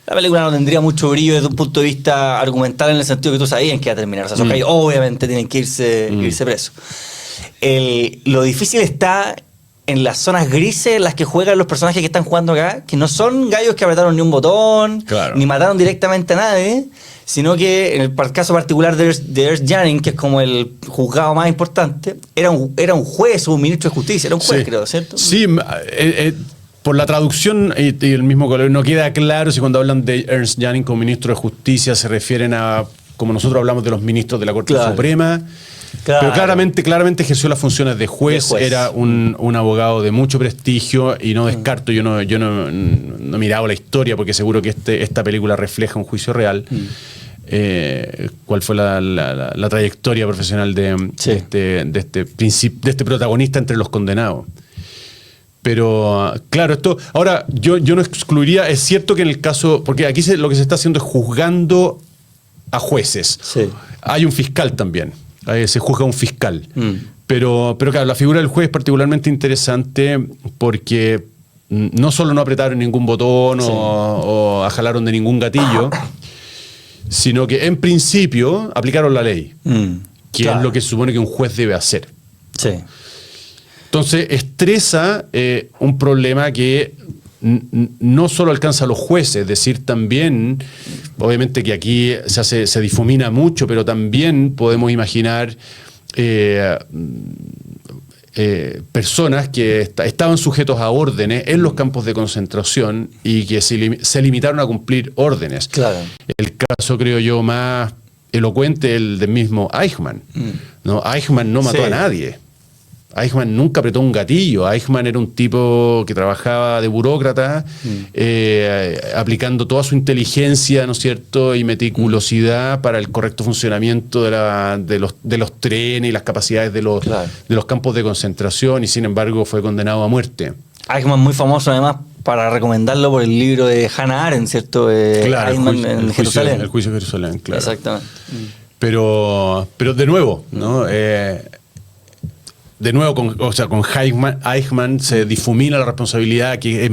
La película no tendría mucho brillo desde un punto de vista argumental, en el sentido que tú sabías en qué iba a terminar. O sea, esos gallos obviamente tienen que irse presos. Lo difícil está en las zonas grises en las que juegan los personajes que están jugando acá, que no son gallos que apretaron ni un botón, claro, ni mataron directamente a nadie, sino que en el caso particular de Ernst Jannings, que es como el juzgado más importante, era un juez o un ministro de justicia, era un juez, creo, ¿cierto? Sí, por la traducción y el mismo color no queda claro si cuando hablan de Ernst Jannings como ministro de justicia se refieren a, como nosotros hablamos de los ministros de la Corte Suprema. Claro. Pero claramente ejerció las funciones de juez. Era un abogado de mucho prestigio y no descarto, yo no he mirado la historia porque seguro que esta película refleja un juicio real. ¿Cuál fue la trayectoria profesional de este protagonista entre los condenados? Pero claro, esto ahora yo no excluiría, es cierto que en el caso, porque aquí lo que se está haciendo es juzgando a jueces. Sí. Hay un fiscal también. Se juzga a un fiscal. Pero claro, la figura del juez es particularmente interesante porque no solo no apretaron ningún botón o ajalaron de ningún gatillo, sino que en principio aplicaron la ley, que es lo que se supone que un juez debe hacer. Sí. Entonces estresa un problema que no solo alcanza a los jueces, es decir, también, obviamente que aquí se difumina mucho, pero también podemos imaginar personas que estaban sujetos a órdenes en los campos de concentración y que se limitaron a cumplir órdenes. Claro. El caso, creo yo, más elocuente, el del mismo Eichmann. ¿No? Eichmann no mató a nadie. Eichmann nunca apretó un gatillo. Eichmann era un tipo que trabajaba de burócrata, aplicando toda su inteligencia, ¿no es cierto?, y meticulosidad para el correcto funcionamiento de los trenes y las capacidades de los campos de concentración, y sin embargo fue condenado a muerte. Eichmann muy famoso además para recomendarlo por el libro de Hannah Arendt, ¿cierto? Claro, Eichmann en Jerusalén. El juicio de Jerusalén, claro. Exactamente. Pero de nuevo, ¿no? De nuevo, con Eichmann se difumina la responsabilidad, que es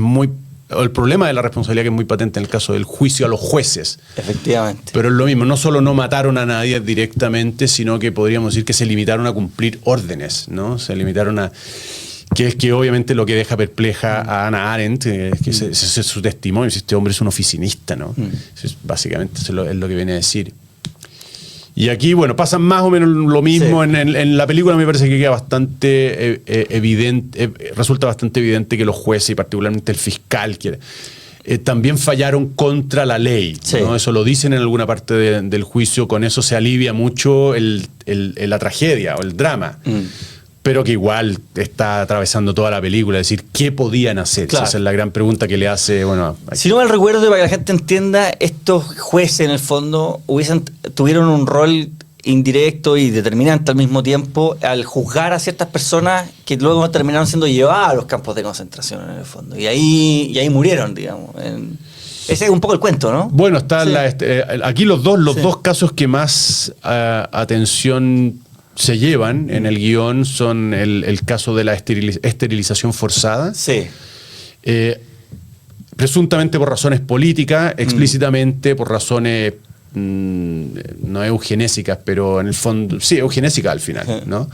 el problema de la responsabilidad que es muy patente en el caso del juicio a los jueces. Efectivamente. Pero es lo mismo, no solo no mataron a nadie directamente, sino que podríamos decir que se limitaron a cumplir órdenes, ¿no? Se limitaron a... Que es que obviamente lo que deja perpleja a Hannah Arendt, que es su testimonio, este hombre es un oficinista, ¿no? Básicamente eso es lo que viene a decir. Y aquí, bueno, pasa más o menos lo mismo. En la película me parece que queda bastante evidente, resulta bastante evidente que los jueces y particularmente el fiscal también fallaron contra la ley, ¿no? Eso lo dicen en alguna parte del juicio, con eso se alivia mucho la tragedia o el drama. Pero que igual está atravesando toda la película, es decir, ¿qué podían hacer? Claro. Esa es la gran pregunta que le hace, bueno... Si no mal recuerdo, para que la gente entienda, estos jueces en el fondo tuvieron un rol indirecto y determinante al mismo tiempo al juzgar a ciertas personas que luego terminaron siendo llevadas a los campos de concentración en el fondo. Y ahí murieron, digamos. Ese es un poco el cuento, ¿no? Bueno, está aquí los dos casos que más atención se llevan en el guión son el caso de la esterilización forzada. Sí. Presuntamente por razones políticas, explícitamente por razones no eugenésicas, pero en el fondo, sí, eugenésicas al final, ¿no?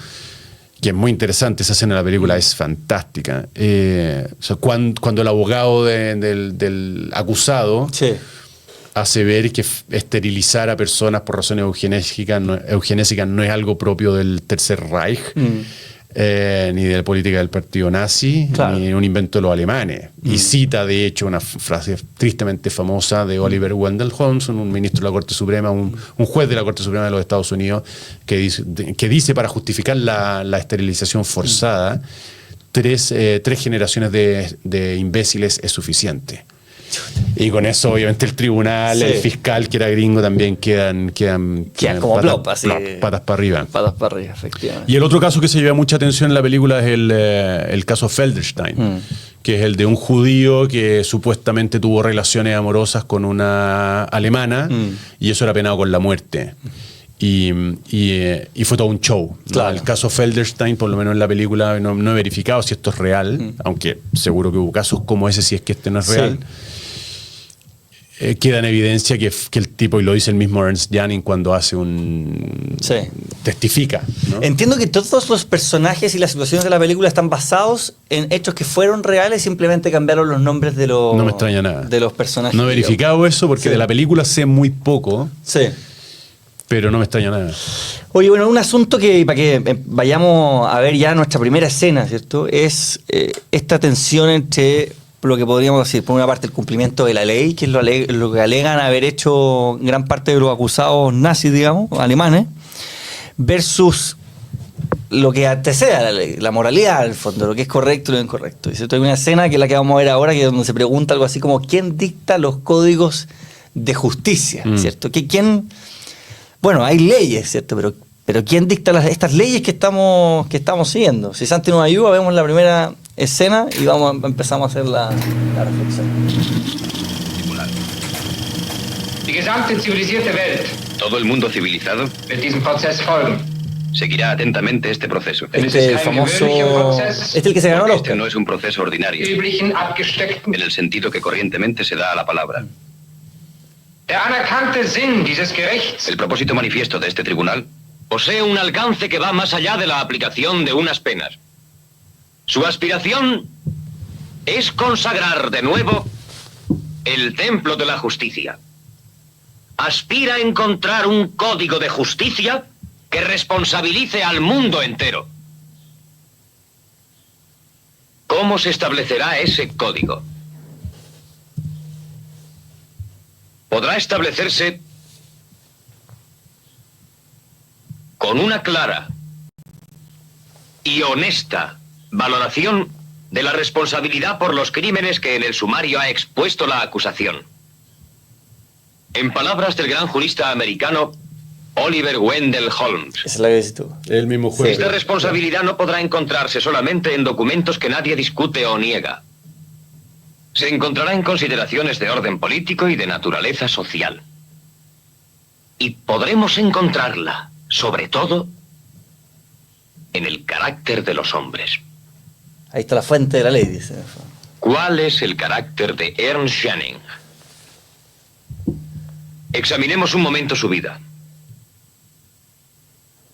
Que es muy interesante, esa escena de la película es fantástica. O sea, cuando el abogado del acusado hace ver que esterilizar a personas por razones eugenésicas no es algo propio del Tercer Reich, ni de la política del partido nazi, ni un invento de los alemanes. Y cita, de hecho, una frase tristemente famosa de Oliver Wendell Holmes, un ministro de la Corte Suprema, un juez de la Corte Suprema de los Estados Unidos, que dice para justificar la esterilización forzada, tres generaciones de imbéciles es suficiente. Y con eso, obviamente, el tribunal, el fiscal, que era gringo, también quedan como patas para arriba. Patas para arriba, efectivamente. Y el otro caso que se lleva mucha atención en la película es el caso Felderstein, que es el de un judío que supuestamente tuvo relaciones amorosas con una alemana, y eso era penado con la muerte. Y fue todo un show, ¿no? Claro. El caso Felderstein, por lo menos en la película, no he verificado si esto es real, aunque seguro que hubo casos como ese, si es que este no es real. queda en evidencia que el tipo, y lo dice el mismo Ernst Janning cuando hace testifica, ¿no? Entiendo que todos los personajes y las situaciones de la película están basados en hechos que fueron reales, simplemente cambiaron los nombres de los, no me extraña nada. De los personajes. No he verificado eso porque de la película sé muy poco, pero no me extraña nada. Oye, bueno, un asunto que, para que vayamos a ver ya nuestra primera escena, ¿cierto? Es esta tensión entre lo que podríamos decir, por una parte, el cumplimiento de la ley, que es lo que alegan haber hecho gran parte de los acusados nazis, digamos, alemanes, versus lo que antecede a la ley, la moralidad, en el fondo, lo que es correcto y lo incorrecto. ¿Cierto? Hay una escena que es la que vamos a ver ahora, que es donde se pregunta algo así como ¿quién dicta los códigos de justicia? ¿Cierto? ¿Quién? Bueno, hay leyes, ¿cierto? Pero ¿quién dicta estas leyes que estamos siguiendo? Si Santi nos ayuda, vemos la primera escena y empezamos a hacer la reflexión. Die gesamte zivilisierte Welt Todo el mundo civilizado wird diesem Prozess folgen. seguirá atentamente este proceso. Este famoso... ¿Este es el que se ganó el Este Oscar? no es un proceso ordinario, Üblichen, abgesteckten. en el sentido que corrientemente se da a la palabra. Der anerkannte Sinn dieses Gerichts El propósito manifiesto de este tribunal posee un alcance que va más allá de la aplicación de unas penas. Su aspiración es consagrar de nuevo el templo de la justicia. Aspira a encontrar un código de justicia que responsabilice al mundo entero. ¿Cómo se establecerá ese código? Podrá establecerse con una clara y honesta valoración de la responsabilidad por los crímenes que en el sumario ha expuesto la acusación. En palabras del gran jurista americano Oliver Wendell Holmes, Esa es la que dices tú. El mismo juez. esta responsabilidad no podrá encontrarse solamente en documentos que nadie discute o niega. Se encontrará en consideraciones de orden político y de naturaleza social. Y podremos encontrarla, sobre todo, en el carácter de los hombres. Ahí está la fuente de la ley, dice. ¿Cuál es el carácter de Ernst Janning? Examinemos un momento su vida.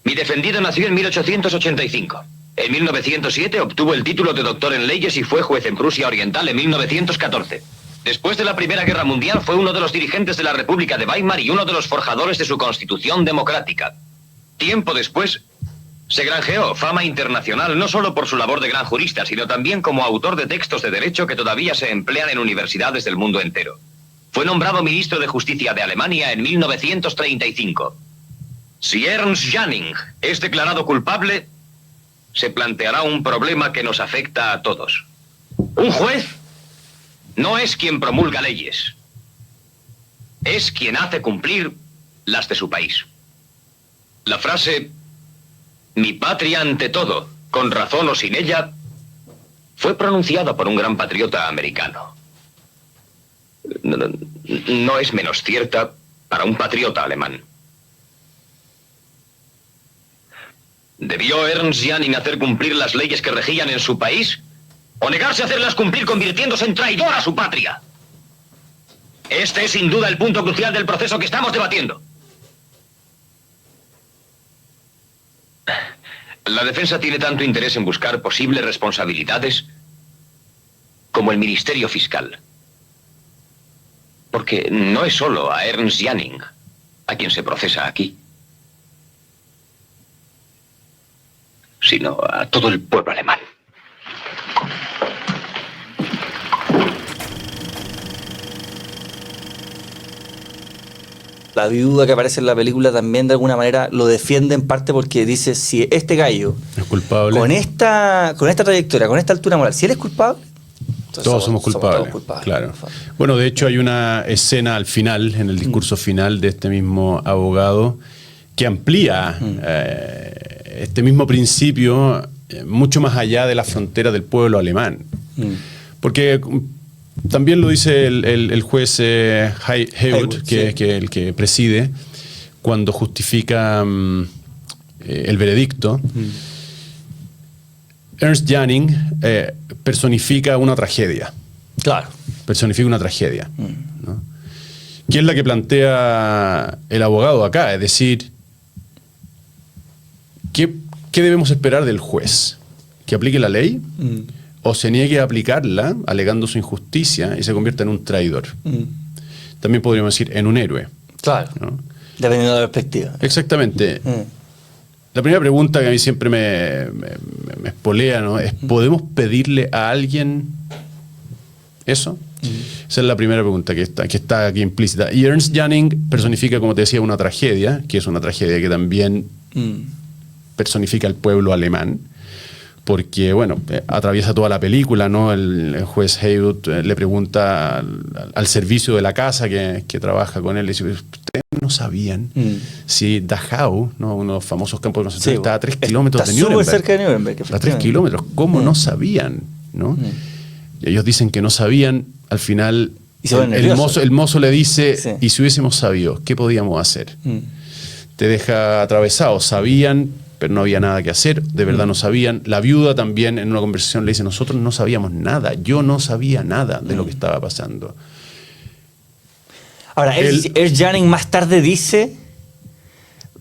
Mi defendido nació en 1885. En 1907 obtuvo el título de doctor en leyes y fue juez en Prusia Oriental en 1914. Después de la Primera Guerra Mundial fue uno de los dirigentes de la República de Weimar y uno de los forjadores de su constitución democrática. Tiempo después, se granjeó fama internacional no solo por su labor de gran jurista, sino también como autor de textos de derecho que todavía se emplean en universidades del mundo entero. Fue nombrado ministro de Justicia de Alemania en 1935. Si Ernst Janning es declarado culpable, se planteará un problema que nos afecta a todos. Un juez no es quien promulga leyes, es quien hace cumplir las de su país. La frase "mi patria ante todo, con razón o sin ella", fue pronunciada por un gran patriota americano. No es menos cierta para un patriota alemán. ¿Debió Ernst Janning hacer cumplir las leyes que regían en su país? ¿O negarse a hacerlas cumplir convirtiéndose en traidor a su patria? Este es sin duda el punto crucial del proceso que estamos debatiendo. La defensa tiene tanto interés en buscar posibles responsabilidades como el Ministerio Fiscal. Porque no es solo a Ernst Janning a quien se procesa aquí, sino a todo el pueblo alemán. La viuda que aparece en la película también de alguna manera lo defiende en parte porque dice, si este gallo Es culpable. con esta trayectoria, con esta altura moral, si él es culpable, entonces Todos somos culpables. todos culpables. Claro. Bueno, de hecho hay una escena al final, en el discurso final de este mismo abogado, que amplía este mismo principio mucho más allá de la frontera del pueblo alemán. Porque también lo dice el juez Haywood, que es el que preside, cuando justifica el veredicto. Ernst Janning personifica una tragedia. Claro. Personifica una tragedia, ¿no? que es la que plantea el abogado acá, es decir, ¿qué debemos esperar del juez? ¿Que aplique la ley? ¿O se niegue a aplicarla, alegando su injusticia, y se convierta en un traidor? También podríamos decir en un héroe. Claro. ¿No? Dependiendo de la perspectiva. Exactamente. La primera pregunta que a mí siempre me espolea, ¿no? Es, ¿podemos pedirle a alguien eso? Esa es la primera pregunta que está aquí implícita. Y Ernst Jannings personifica, como te decía, una tragedia, que es una tragedia que también personifica al pueblo alemán, porque, bueno, atraviesa toda la película, ¿no? El juez Haywood le pregunta al servicio de la casa que trabaja con él, le dice, ¿ustedes no sabían si Dachau, ¿no? Uno de los famosos campos de concentración, está a 3 kilómetros de Nuremberg? Está súper cerca de Nuremberg. A 3 kilómetros. ¿Cómo no sabían? ¿No? Y ellos dicen que no sabían. Al final, el mozo le dice, ¿y si hubiésemos sabido, qué podíamos hacer? Te deja atravesado. Sabían, pero no había nada que hacer. De verdad no sabían. La viuda también en una conversación le dice, nosotros no sabíamos nada. Yo no sabía nada de lo que estaba pasando. Ahora, Ernst Jannings más tarde dice,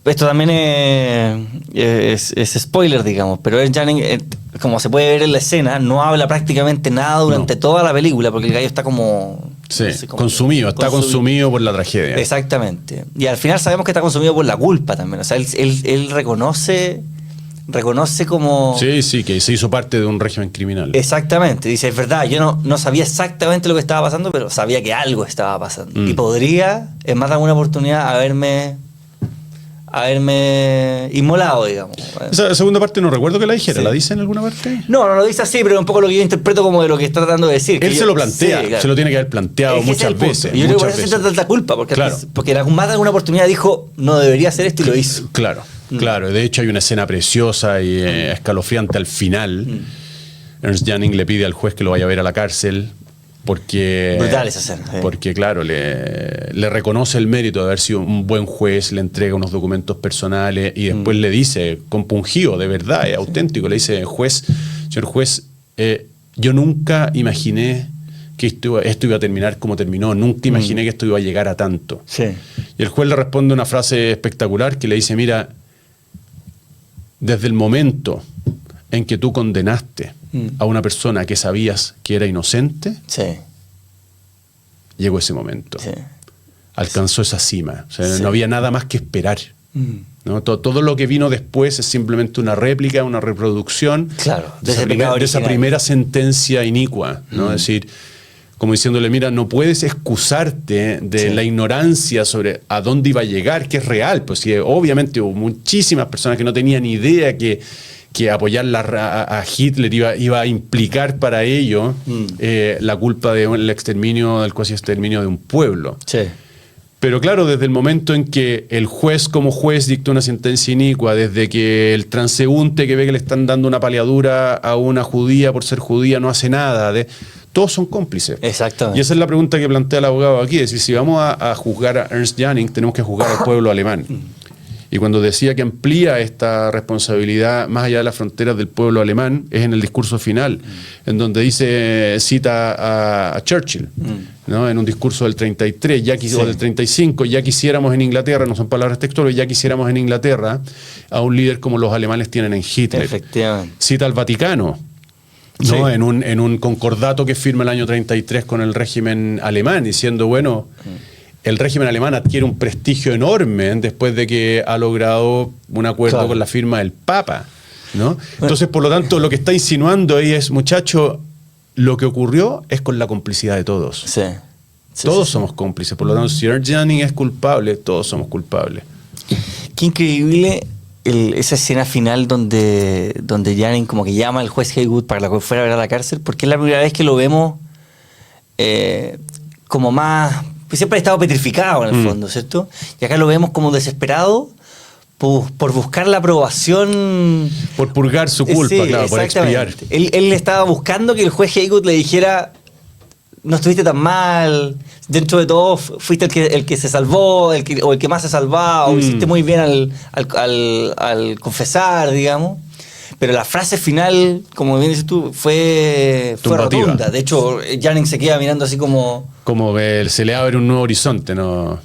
esto también es spoiler, digamos, pero Ernst Jannings, como se puede ver en la escena, no habla prácticamente nada durante toda la película, porque el gallo está como... Sí, no sé, como está consumido por la tragedia. Exactamente. Y al final sabemos que está consumido por la culpa también. O sea, él reconoce como... Sí, que se hizo parte de un régimen criminal. Exactamente. Dice, es verdad, yo no sabía exactamente lo que estaba pasando, pero sabía que algo estaba pasando. Y podría, en más de alguna oportunidad, haberme inmolado, digamos. Esa segunda parte no recuerdo que la dijera. Sí. ¿La dice en alguna parte? No lo dice así, pero un poco lo que yo interpreto como de lo que está tratando de decir. Él se lo plantea, sí, claro. se lo tiene que haber planteado Es que ese es muchas el punto. veces. Y yo creo que por muchas eso siente tanta culpa, porque en más de alguna oportunidad dijo, no debería hacer esto y lo hizo. Claro. De hecho hay una escena preciosa y escalofriante al final. Ernst Jannings le pide al juez que lo vaya a ver a la cárcel porque... Brutal esa escena. Sí. Porque, claro, le reconoce el mérito de haber sido un buen juez, le entrega unos documentos personales y después le dice, compungido, de verdad, es auténtico, le dice, señor juez, yo nunca imaginé que esto iba a terminar como terminó, nunca imaginé que esto iba a llegar a tanto. Sí. Y el juez le responde una frase espectacular que le dice, mira, desde el momento en que tú condenaste a una persona que sabías que era inocente, llegó ese momento. Sí. Alcanzó esa cima. O sea, no había nada más que esperar. ¿No? Todo lo que vino después es simplemente una réplica, una reproducción de esa primera sentencia inicua. ¿no? Es decir, como diciéndole, mira, no puedes excusarte de la ignorancia sobre a dónde iba a llegar, que es real. Pues sí, obviamente hubo muchísimas personas que no tenían idea que apoyar a Hitler iba a implicar para ello la culpa del exterminio, del cuasi exterminio de un pueblo. Sí. Pero claro, desde el momento en que el juez como juez dictó una sentencia inicua, desde que el transeúnte que ve que le están dando una paliadura a una judía por ser judía no hace nada, todos son cómplices. Exactamente. Y esa es la pregunta que plantea el abogado aquí, es decir, si vamos a juzgar a Ernst Jannings, tenemos que juzgar al pueblo alemán. Y cuando decía que amplía esta responsabilidad más allá de las fronteras del pueblo alemán, es en el discurso final, en donde cita a Churchill, ¿no? En un discurso del 33 o del 35, ya quisiéramos en Inglaterra, no son palabras textuales, ya quisiéramos en Inglaterra a un líder como los alemanes tienen en Hitler. Efectivamente. Cita al Vaticano, ¿no? En un concordato que firma el año 33 con el régimen alemán, diciendo, bueno... El régimen alemán adquiere un prestigio enorme después de que ha logrado un acuerdo con la firma del Papa, ¿no? Entonces, por lo tanto, lo que está insinuando ahí es, muchacho, lo que ocurrió es con la complicidad de todos. Todos somos cómplices. Por lo tanto, si Ernst Jannings es culpable, todos somos culpables. Qué increíble esa escena final donde Jannings como que llama al juez Haywood para que fuera a ver a la cárcel, porque es la primera vez que lo vemos como más... Siempre ha estado petrificado en el fondo, ¿cierto? Y acá lo vemos como desesperado por buscar la aprobación... Por purgar su culpa, claro, por expiar. Él estaba buscando que el juez Haywood le dijera, no estuviste tan mal, dentro de todo fuiste el que se salvó, o el que más se salvaba, o hiciste muy bien al confesar, digamos. Pero la frase final, como bien dices tú, fue Tumbativa. rotunda. De hecho, Jannings se queda mirando así como... Como se le abre un nuevo horizonte, ¿no?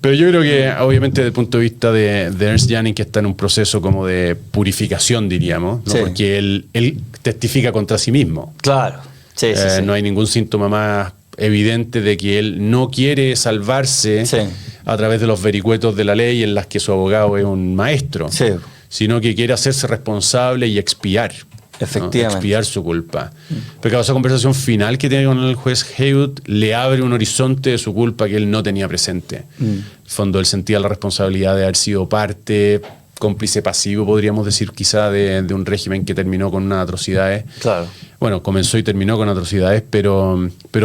Pero yo creo que, obviamente, desde el punto de vista de Ernst Jannings, que está en un proceso como de purificación, diríamos, ¿no? Sí. Porque él testifica contra sí mismo. Claro. Sí, sí, sí. No hay ningún síntoma más evidente de que él no quiere salvarse Sí. a través de los vericuetos de la ley en las que su abogado es un maestro, Sí. sino que quiere hacerse responsable y expiar. ¿no? Efectivamente. Expiar su culpa. Pero esa conversación final que tiene con el juez Haywood le abre un horizonte de su culpa que él no tenía presente. En el fondo, él sentía la responsabilidad de haber sido parte, cómplice pasivo, podríamos decir quizá, de un régimen que terminó con unas atrocidades. Claro. Bueno, comenzó y terminó con atrocidades, pero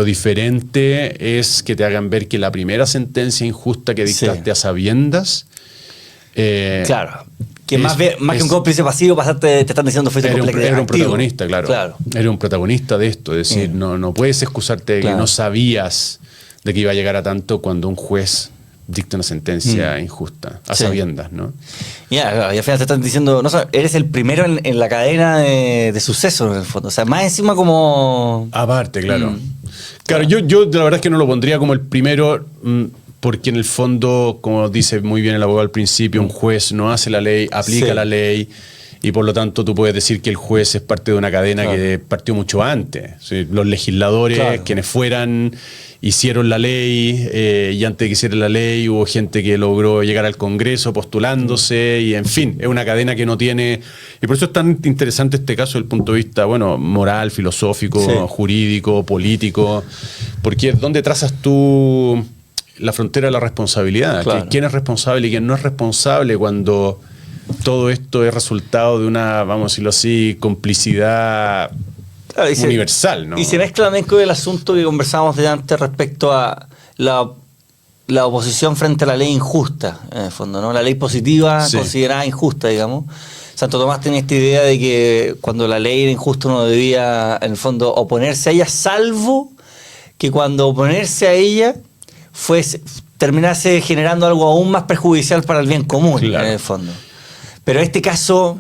diferente es que te hagan ver que la primera sentencia injusta que dictaste Sí. a sabiendas... Claro. Que es- más que un es- cómplice pasivo, te están diciendo fuiste Era un activo. protagonista, claro. Era un protagonista de esto. Es decir, no puedes excusarte de Claro. que no sabías de que iba a llegar a tanto cuando un juez dicta una sentencia injusta, a Sí. sabiendas, ¿no? Ya, claro, y al final te están diciendo, no, eres el primero en la cadena de sucesos, en el fondo. O sea, más encima como... Aparte, claro. Claro, yo la verdad es que no lo pondría como el primero, porque en el fondo, como dice muy bien el abogado al principio, un juez no hace la ley, aplica Sí. la ley, y por lo tanto tú puedes decir que el juez es parte de una cadena Claro. que partió mucho antes. Sí, los legisladores, Claro. quienes fueran, hicieron la ley, y antes de que hiciera la ley hubo gente que logró llegar al Congreso postulándose, y en fin, es una cadena que no tiene... Y por eso es tan interesante este caso desde el punto de vista, bueno, moral, filosófico, Sí. jurídico, político, porque es donde trazas tú la frontera de la responsabilidad. Claro. ¿Quién es responsable y quién no es responsable cuando todo esto es resultado de una, vamos a decirlo así, complicidad Claro, universal, ¿no? Y se mezcla también con el asunto que conversábamos de antes respecto a la oposición frente a la ley injusta, en el fondo, ¿no? La ley positiva Sí. considerada injusta, digamos. Santo Tomás tenía esta idea de que cuando la ley era injusta uno debía, en el fondo, oponerse a ella, salvo que cuando oponerse a ella terminase generando algo aún más perjudicial para el bien común, Claro. en el fondo. Pero este caso,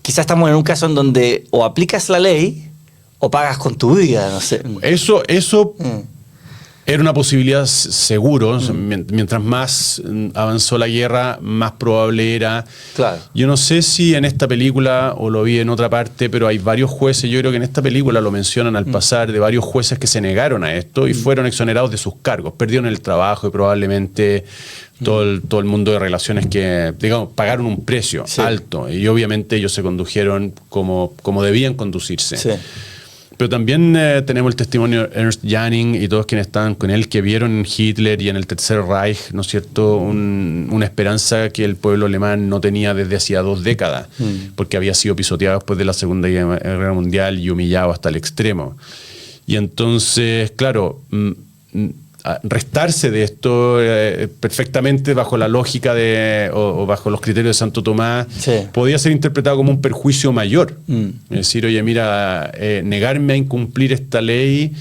quizás estamos en un caso en donde o aplicas la ley o pagas con tu vida, no sé. Eso Mm. era una posibilidad seguro. Mientras más avanzó la guerra, más probable era. Claro. Yo no sé si en esta película o lo vi en otra parte, pero hay varios jueces, yo creo que en esta película lo mencionan al pasar, de varios jueces que se negaron a esto y fueron exonerados de sus cargos. Perdieron el trabajo y probablemente todo el mundo de relaciones que, digamos, pagaron un precio Sí. alto. Y obviamente ellos se condujeron como debían conducirse. Sí. Pero también tenemos el testimonio de Ernst Jannings y todos quienes estaban con él, que vieron en Hitler y en el Tercer Reich, ¿no es cierto?, una esperanza que el pueblo alemán no tenía desde hacía 2 décadas, porque había sido pisoteado después de la Segunda Guerra Mundial y humillado hasta el extremo. Y entonces, claro, restarse de esto perfectamente bajo la lógica o bajo los criterios de Santo Tomás, Sí. podía ser interpretado como un perjuicio mayor. Mm. Es decir, oye, mira, negarme a incumplir esta ley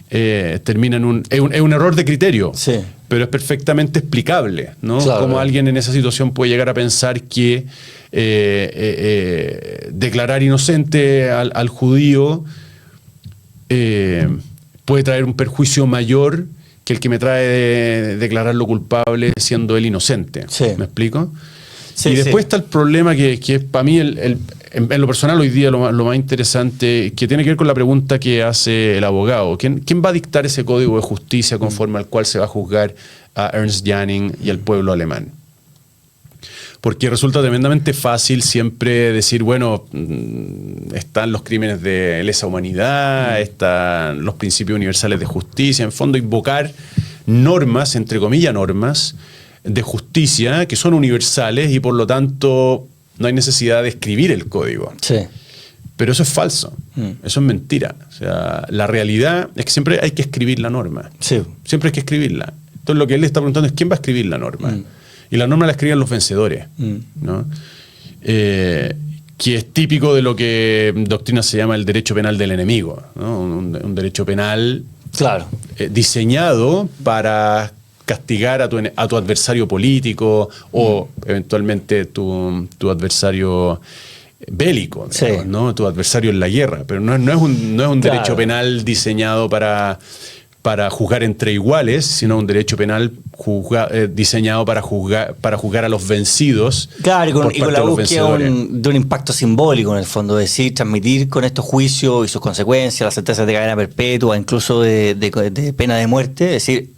termina en es un error de criterio, Sí. pero es perfectamente explicable, ¿no? Claro. Cómo alguien en esa situación puede llegar a pensar que declarar inocente al judío puede traer un perjuicio mayor que el que me trae de declararlo culpable siendo él inocente. Sí. ¿Me explico? Sí, y después sí. está el problema que es para mí, en lo personal hoy día, lo más interesante, que tiene que ver con la pregunta que hace el abogado. ¿Quién va a dictar ese código de justicia conforme al cual se va a juzgar a Ernst Jannings y al pueblo alemán? Porque resulta tremendamente fácil siempre decir, bueno, están los crímenes de lesa humanidad, están los principios universales de justicia, en fondo invocar normas, entre comillas normas, de justicia que son universales y por lo tanto no hay necesidad de escribir el código. Sí. Pero eso es falso, eso es mentira. O sea, la realidad es que siempre hay que escribir la norma. Sí. Siempre hay que escribirla. Entonces lo que él le está preguntando es quién va a escribir la norma. Y la norma la escriben los vencedores, ¿no? Que es típico de lo que en doctrina se llama el derecho penal del enemigo, ¿no? Un derecho penal Claro. diseñado para castigar a tu adversario político o eventualmente tu adversario bélico, Sí. ¿no? Tu adversario en la guerra. Pero no es un Claro. derecho penal diseñado para juzgar entre iguales, sino un derecho penal diseñado para juzgar a los vencidos. Claro, y por con parte la de los búsqueda vencedores. de un impacto simbólico en el fondo, es decir, transmitir con estos juicios y sus consecuencias, las sentencias de cadena perpetua, incluso de pena de muerte, es decir,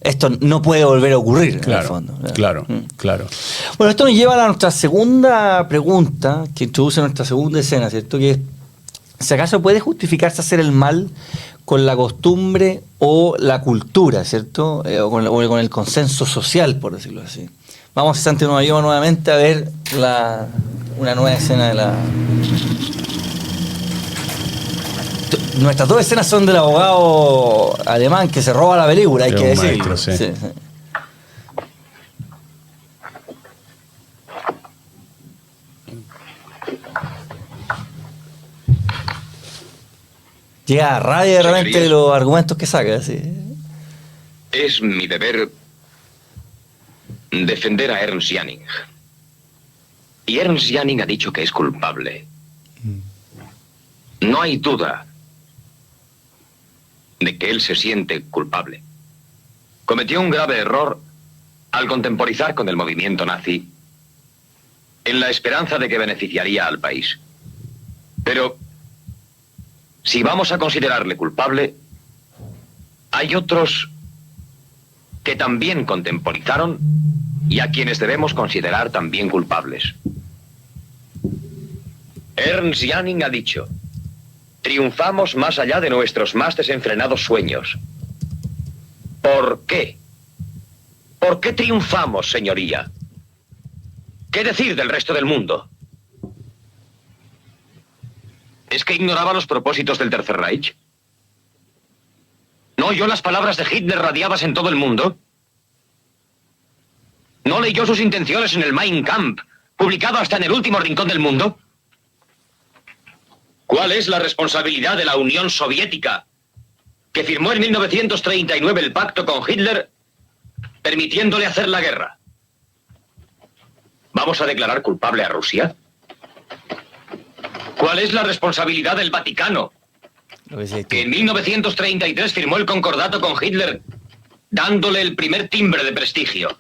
esto no puede volver a ocurrir en el Claro, fondo. claro, Mm. claro. Bueno, esto nos lleva a nuestra segunda pregunta, que introduce nuestra segunda escena, ¿cierto? Que es, si acaso puede justificarse hacer el mal con la costumbre o la cultura, ¿cierto? O con el consenso social, por decirlo así. Vamos, si Santi nos ayuda nuevamente a ver una nueva escena de la... Nuestras dos escenas son del abogado alemán que se roba la película, hay Es que un decirlo. maestro, sí. Sí. Llega rabia de repente de los argumentos que saca. Sí. Es mi deber defender a Ernst Janning. Y Ernst Janning ha dicho que es culpable. No hay duda de que él se siente culpable. Cometió un grave error al contemporizar con el movimiento nazi en la esperanza de que beneficiaría al país. Pero si vamos a considerarle culpable, hay otros que también contemporizaron y a quienes debemos considerar también culpables. Ernst Janning ha dicho: triunfamos más allá de nuestros más desenfrenados sueños. ¿Por qué? ¿Por qué triunfamos, señoría? ¿Qué decir del resto del mundo? ¿Es que ignoraba los propósitos del Tercer Reich? ¿No oyó las palabras de Hitler radiadas en todo el mundo? ¿No leyó sus intenciones en el Mein Kampf, publicado hasta en el último rincón del mundo? ¿Cuál es la responsabilidad de la Unión Soviética, que firmó en 1939 el pacto con Hitler, permitiéndole hacer la guerra? ¿Vamos a declarar culpable a Rusia? ¿Cuál es la responsabilidad del Vaticano, que en 1933 firmó el concordato con Hitler, dándole el primer timbre de prestigio?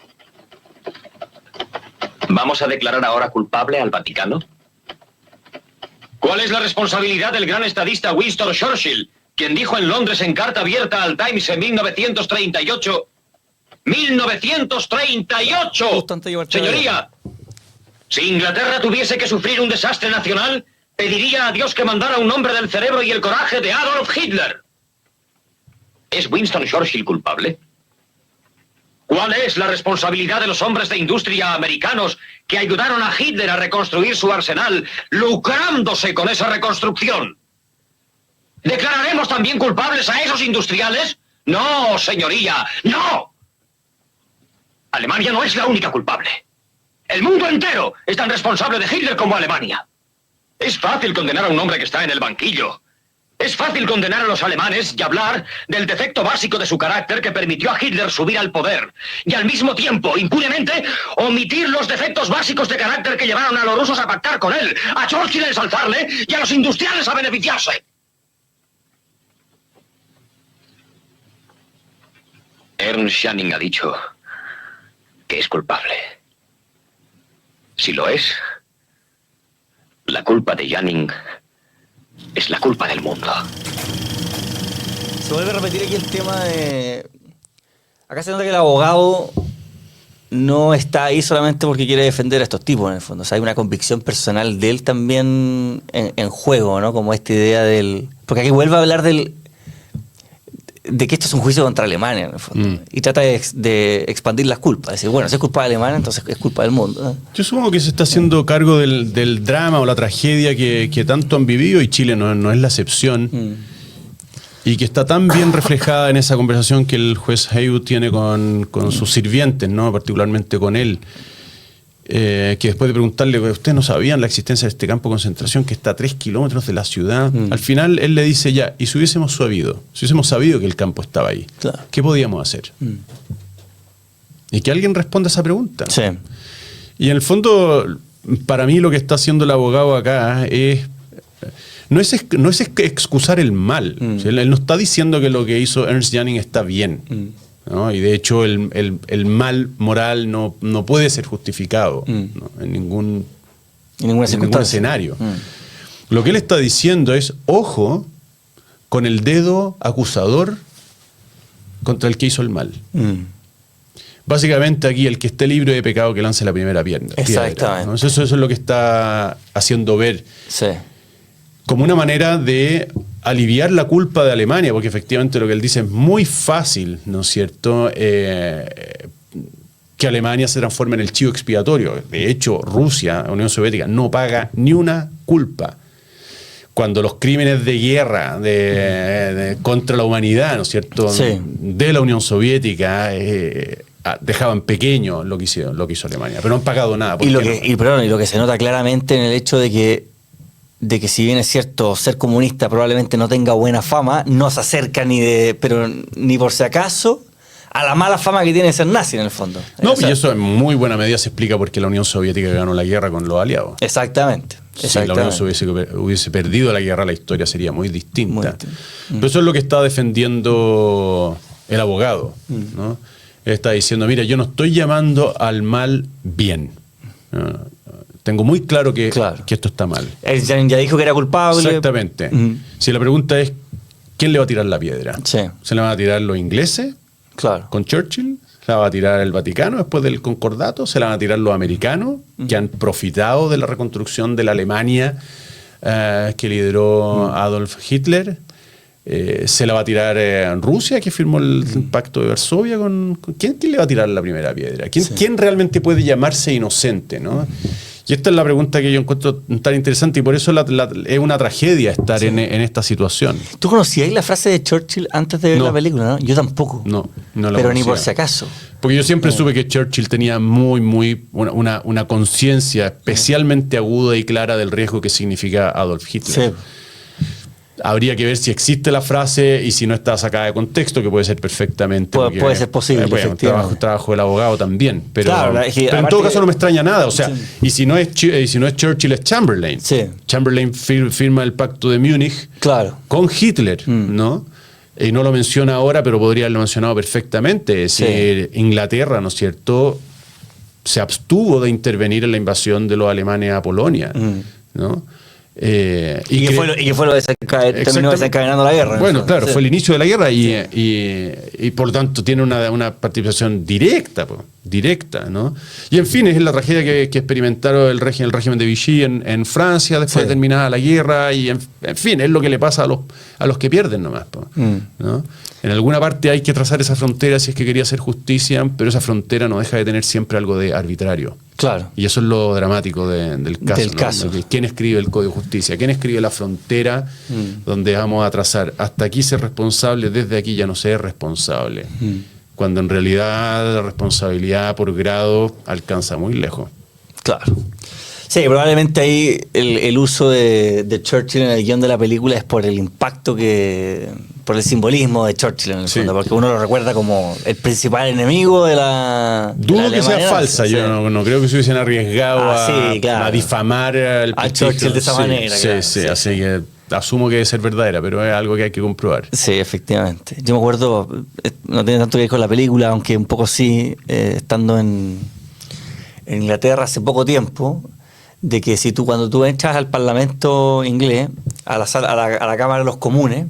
¿Vamos a declarar ahora culpable al Vaticano? ¿Cuál es la responsabilidad del gran estadista Winston Churchill, quien dijo en Londres en carta abierta al Times en 1938... ¡1938! Justo antes de llevarte la Señoría, si Inglaterra tuviese que sufrir un desastre nacional, pediría a Dios que mandara un hombre del cerebro y el coraje de Adolf Hitler. ¿Es Winston Churchill culpable? ¿Cuál es la responsabilidad de los hombres de industria americanos que ayudaron a Hitler a reconstruir su arsenal, lucrándose con esa reconstrucción? ¿Declararemos también culpables a esos industriales? No, señoría, no. Alemania no es la única culpable. El mundo entero es tan responsable de Hitler como Alemania. Es fácil condenar a un hombre que está en el banquillo. Es fácil condenar a los alemanes y hablar del defecto básico de su carácter que permitió a Hitler subir al poder. Y al mismo tiempo, impunemente, omitir los defectos básicos de carácter que llevaron a los rusos a pactar con él, a Churchill a ensalzarle y a los industriales a beneficiarse. Ernst Janning ha dicho que es culpable. Si lo es, la culpa de Janning es la culpa del mundo. Se vuelve a repetir aquí el tema de... Acá se nota que el abogado no está ahí solamente porque quiere defender a estos tipos, en el fondo. O sea, hay una convicción personal de él también en juego, ¿no? Como esta idea del... Porque aquí vuelve a hablar de que esto es un juicio contra Alemania, en el fondo. Y trata de expandir las culpas. Decir, bueno, si es culpa de Alemania, entonces es culpa del mundo, ¿no? Yo supongo que se está haciendo cargo del drama o la tragedia que tanto han vivido, y Chile no es la excepción. Y que está tan bien reflejada en esa conversación que el juez Haywood tiene con sus sirvientes, ¿no? Particularmente con él. Que después de preguntarle, ¿ustedes no sabían la existencia de este campo de concentración que está a 3 kilómetros de la ciudad? Al final él le dice, ya, ¿y si hubiésemos sabido que el campo estaba ahí? Claro. ¿Qué podíamos hacer? Y que alguien responda a esa pregunta. Sí. Y en el fondo, para mí lo que está haciendo el abogado acá no es excusar el mal. O sea, él no está diciendo que lo que hizo Ernest Jannings está bien. ¿No? Y de hecho el mal moral no puede ser justificado, ¿no? en ningún escenario. Lo que él está diciendo es, ojo con el dedo acusador contra el que hizo el mal. Básicamente aquí el que esté libre de pecado que lance la primera piedra. Exactamente. ¿No? Eso es lo que está haciendo ver. Sí. Como una manera de aliviar la culpa de Alemania, porque efectivamente lo que él dice es muy fácil, ¿no es cierto?, que Alemania se transforme en el chivo expiatorio. De hecho, Rusia, la Unión Soviética, no paga ni una culpa. Cuando los crímenes de guerra contra la humanidad, ¿no es cierto?, Sí. de la Unión Soviética dejaban pequeño lo que hizo Alemania, pero no han pagado nada. Y lo que se nota claramente en el hecho de que si bien es cierto, ser comunista probablemente no tenga buena fama, no se acerca pero ni por si acaso a la mala fama que tiene ser nazi en el fondo. No, O sea, y eso en muy buena medida se explica porque la Unión Soviética ganó la guerra con los aliados. Exactamente. Si la Unión Soviética hubiese perdido la guerra, la historia sería muy distinta. Pero eso es lo que está defendiendo el abogado, ¿no? Él está diciendo, mira, yo no estoy llamando al mal bien. Tengo muy claro que esto está mal. Él ya dijo que era culpable. Exactamente. Si la pregunta es, ¿quién le va a tirar la piedra? Sí. ¿Se la van a tirar los ingleses? Claro. Con Churchill, se la va a tirar el Vaticano después del concordato, se la van a tirar los americanos, que han profitado de la reconstrucción de la Alemania que lideró Adolf Hitler, se la va a tirar Rusia, que firmó el pacto de Varsovia. ¿Quién le va a tirar la primera piedra? ¿Quién realmente puede llamarse inocente, ¿no? Y esta es la pregunta que yo encuentro tan interesante y por eso es una tragedia estar en esta situación. ¿Tú conocías la frase de Churchill antes de ver la película? ¿No? Yo tampoco. No la Pero conocía. ni por si acaso. Porque yo siempre supe que Churchill tenía una conciencia especialmente aguda y clara del riesgo que significa Adolf Hitler. Sí. Habría que ver si existe la frase y si no está sacada de contexto, que puede ser perfectamente. Puede ser posible, efectivamente. Trabajo del abogado también. Pero, Claro, pero en todo caso no me extraña nada. O sea, y si no es Churchill, es Chamberlain. Sí. Chamberlain firma el pacto de Múnich con Hitler, ¿no? Y no lo menciona ahora, pero podría haberlo mencionado perfectamente. Es decir, Inglaterra, ¿no es cierto?, se abstuvo de intervenir en la invasión de los alemanes a Polonia, ¿no? Y que fue lo que terminó desencadenando la guerra. Bueno, claro, fue el inicio de la guerra y por lo tanto tiene una participación directa, ¿no? Y en fin, es la tragedia que experimentaron el régimen de Vichy en Francia después de terminada la guerra y en fin, es lo que le pasa a los que pierden nomás, ¿no? En alguna parte hay que trazar esa frontera si es que quería hacer justicia, pero esa frontera no deja de tener siempre algo de arbitrario. Claro. Y eso es lo dramático del caso. ¿No? ¿Quién escribe el Código de Justicia? ¿Quién escribe la frontera donde vamos a trazar? Hasta aquí ser responsable, desde aquí ya no ser responsable. Cuando en realidad la responsabilidad por grado alcanza muy lejos. Claro. Sí, probablemente ahí el uso de Churchill en el guión de la película es por el impacto por el simbolismo de Churchill en el fondo, porque uno lo recuerda como el principal enemigo de la Dudo que sea falsa, yo no creo que se hubiesen arriesgado a difamar al a Churchill de esa manera. Sí, así que asumo que debe ser verdadera, pero es algo que hay que comprobar. Sí, efectivamente. Yo me acuerdo, no tiene tanto que ver con la película, aunque un poco sí, estando en Inglaterra hace poco tiempo, de que cuando tú entras al Parlamento inglés, a la Cámara de los Comunes,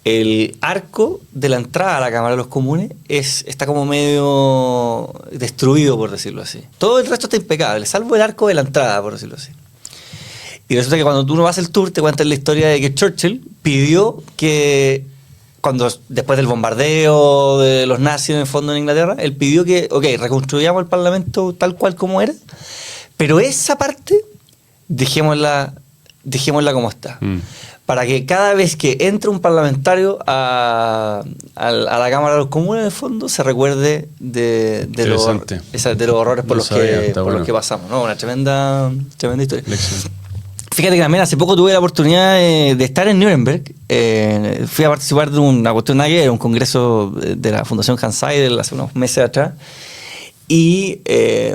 el arco de la entrada a la Cámara de los Comunes está como medio destruido, por decirlo así. Todo el resto está impecable, salvo el arco de la entrada, por decirlo así. Y resulta que cuando tú no vas el tour, te cuentan la historia de que Churchill pidió que, después del bombardeo de los nazis en el fondo en Inglaterra, él pidió que, reconstruyamos el Parlamento tal cual como era, pero esa parte dejémosla como está. Para que cada vez que entre un parlamentario a la Cámara de los Comunes, en el fondo, se recuerde de los horrores por los que pasamos, ¿no? Una tremenda historia. Fíjate que también hace poco tuve la oportunidad de estar en Nuremberg. Fui a participar de una cuestión de un congreso de la Fundación Hans Seidel hace unos meses atrás. y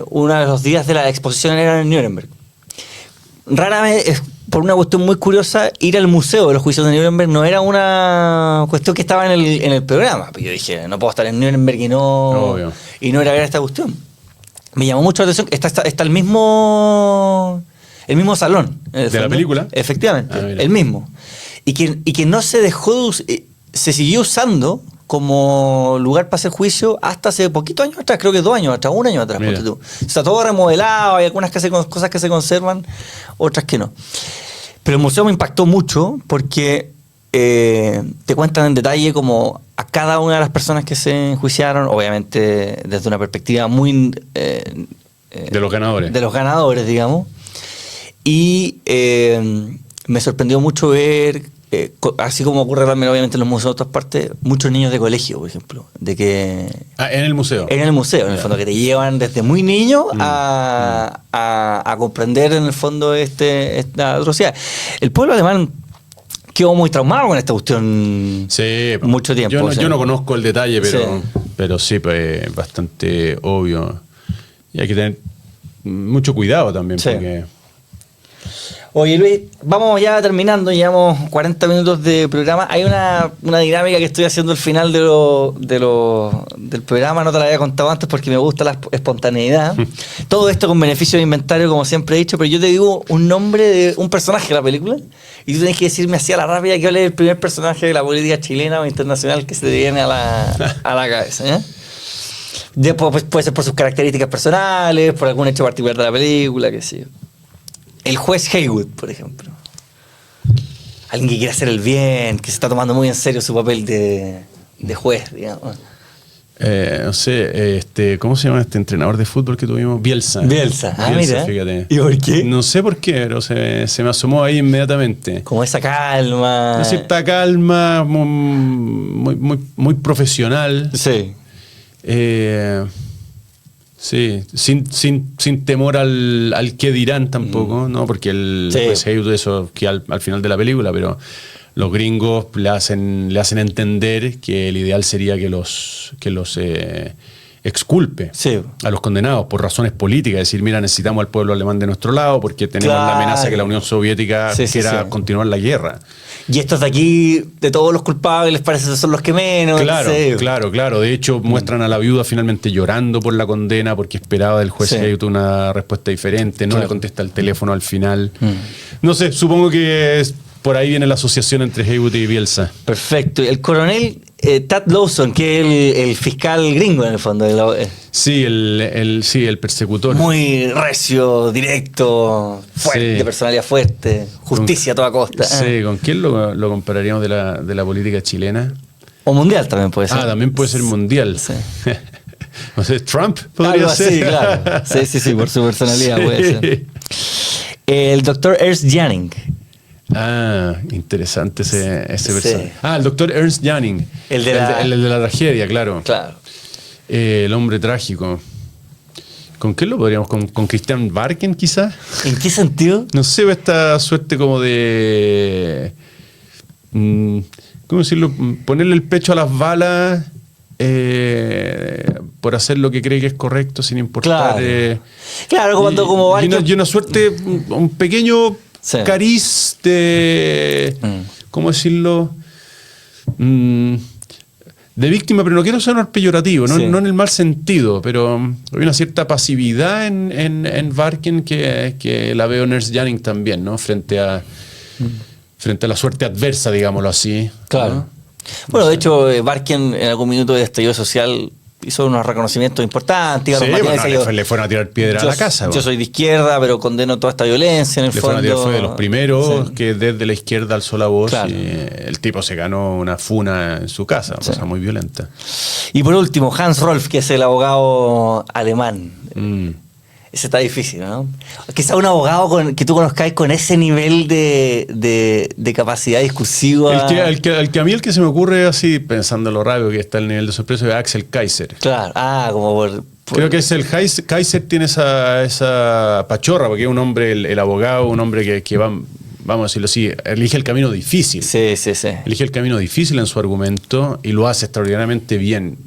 uno de los días de la exposición era en Nuremberg. Rara vez, por una cuestión muy curiosa, ir al museo de los juicios de Nuremberg no era una cuestión que estaba en el programa. Yo dije, no puedo estar en Nuremberg y no ir a ver esta cuestión. Me llamó mucho la atención. Está el mismo salón. ¿De la película? Efectivamente, el mismo. Y que no se dejó se siguió usando como lugar para hacer juicio hasta hace poquito años atrás, creo que 2 años atrás, 1 año atrás. Está todo remodelado, hay algunas cosas que se conservan, otras que no. Pero el museo me impactó mucho porque te cuentan en detalle como a cada una de las personas que se enjuiciaron, obviamente desde una perspectiva muy... de los ganadores. De los ganadores, digamos. Y me sorprendió mucho ver... así como ocurre también obviamente en los museos de otras partes, muchos niños de colegio, por ejemplo, en el museo. En el fondo, que te llevan desde muy niño a comprender en el fondo esta atrocidad. El pueblo alemán quedó muy traumado con esta cuestión mucho tiempo. Yo no conozco el detalle, pero sí, pues bastante obvio. Y hay que tener mucho cuidado también, porque... Oye, Luis, vamos ya terminando, llevamos 40 minutos de programa. Hay una dinámica que estoy haciendo al final del programa, no te la había contado antes porque me gusta la espontaneidad. Todo esto con beneficio de inventario, como siempre he dicho, pero yo te digo un nombre de un personaje de la película y tú tenés que decirme así a la rápida que es el primer personaje de la política chilena o internacional que se te viene a la cabeza. Después puede ser por sus características personales, por algún hecho particular de la película, qué sé yo. El juez Haywood, por ejemplo. Alguien que quiere hacer el bien, que se está tomando muy en serio su papel de juez, digamos. No sé, ¿cómo se llama este entrenador de fútbol que tuvimos? Bielsa. Mira. Fíjate. ¿Y por qué? No sé por qué, pero se me asomó ahí inmediatamente. Como esa calma. Una cierta calma, muy profesional. Sí. Sí, sin temor al qué dirán tampoco, ¿no? Porque el juez Haywood, eso que al final de la película, pero los gringos le hacen entender que el ideal sería que los exculpe a los condenados por razones políticas, es decir, mira, necesitamos al pueblo alemán de nuestro lado porque tenemos la amenaza que la Unión Soviética quiera continuar la guerra. Y estos de aquí, de todos los culpables, parece que son los que menos. Claro. De hecho, muestran a la viuda finalmente llorando por la condena porque esperaba del juez Haywood una respuesta diferente. No le contesta el teléfono al final. No sé, supongo que por ahí viene la asociación entre Haywood y Bielsa. Perfecto. El coronel Tad Lawson, que es el fiscal gringo en el fondo. Sí, el persecutor. Muy recio, directo, fuerte, de personalidad fuerte, justicia a toda costa. Sí, ¿con quién lo compararíamos de la política chilena? O mundial también puede ser. También puede ser mundial. Sí. No sé, Trump podría ser. Sí, claro. Sí, por su personalidad puede ser. El doctor Ernst Janning. Interesante ese personaje. El doctor Ernst Janning. El de la tragedia, claro. El hombre trágico. ¿Con qué lo podríamos? ¿Con Christian Barken, quizás? ¿En qué sentido? No sé, esta suerte como de... ¿cómo decirlo? Ponerle el pecho a las balas por hacer lo que cree que es correcto sin importar... Claro, como Barken... Y una suerte, un pequeño... cariz de... ¿cómo decirlo? De víctima, pero no quiero sonar peyorativo, no en el mal sentido, pero hay una cierta pasividad en Barken que la veo en Ernst Janning también, ¿no? Frente a la suerte adversa, digámoslo así. Claro. ¿No? Bueno, de hecho, Barken en algún minuto de estallido social hizo unos reconocimientos importantes. Le fueron a tirar piedra a la casa. Yo soy de izquierda, pero condeno toda esta violencia. En el fondo fue de los primeros que desde la izquierda alzó la voz y el tipo se ganó una funa en su casa, una cosa muy violenta. Y por último, Hans Rolf, que es el abogado alemán. Ese está difícil, ¿no? Quizá un abogado que tú conozcáis con ese nivel de capacidad discursiva. El que a mí el que se me ocurre así, pensando lo rápido que está el nivel de sorpresa, es Axel Kaiser. Claro, como por... Creo que es el Kaiser tiene esa pachorra, porque es un hombre, el abogado, un hombre que va vamos a decirlo así, elige el camino difícil. Sí. Elige el camino difícil en su argumento y lo hace extraordinariamente bien.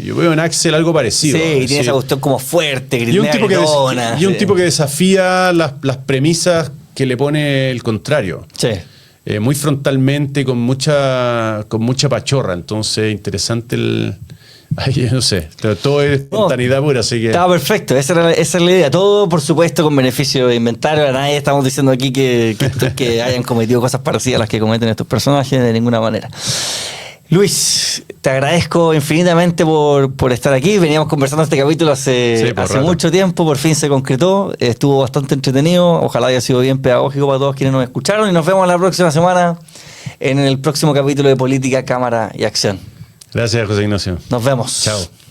Yo veo en Axel algo parecido. Sí, y tiene Sí. esa cuestión como fuerte, Y un tipo gritona. tipo que desafía las premisas que le pone el contrario. Sí. Muy frontalmente, con mucha pachorra. Entonces, interesante ay, no sé, todo es espontaneidad pura, así que... Estaba perfecto, esa es la idea. Todo, por supuesto, con beneficio de inventario. A nadie estamos diciendo aquí que hayan cometido cosas parecidas a las que cometen estos personajes de ninguna manera. Luis, te agradezco infinitamente por estar aquí. Veníamos conversando este capítulo hace mucho tiempo, por fin se concretó. Estuvo bastante entretenido. Ojalá haya sido bien pedagógico para todos quienes nos escucharon. Y nos vemos la próxima semana en el próximo capítulo de Política, Cámara y Acción. Gracias, José Ignacio. Nos vemos. Chao.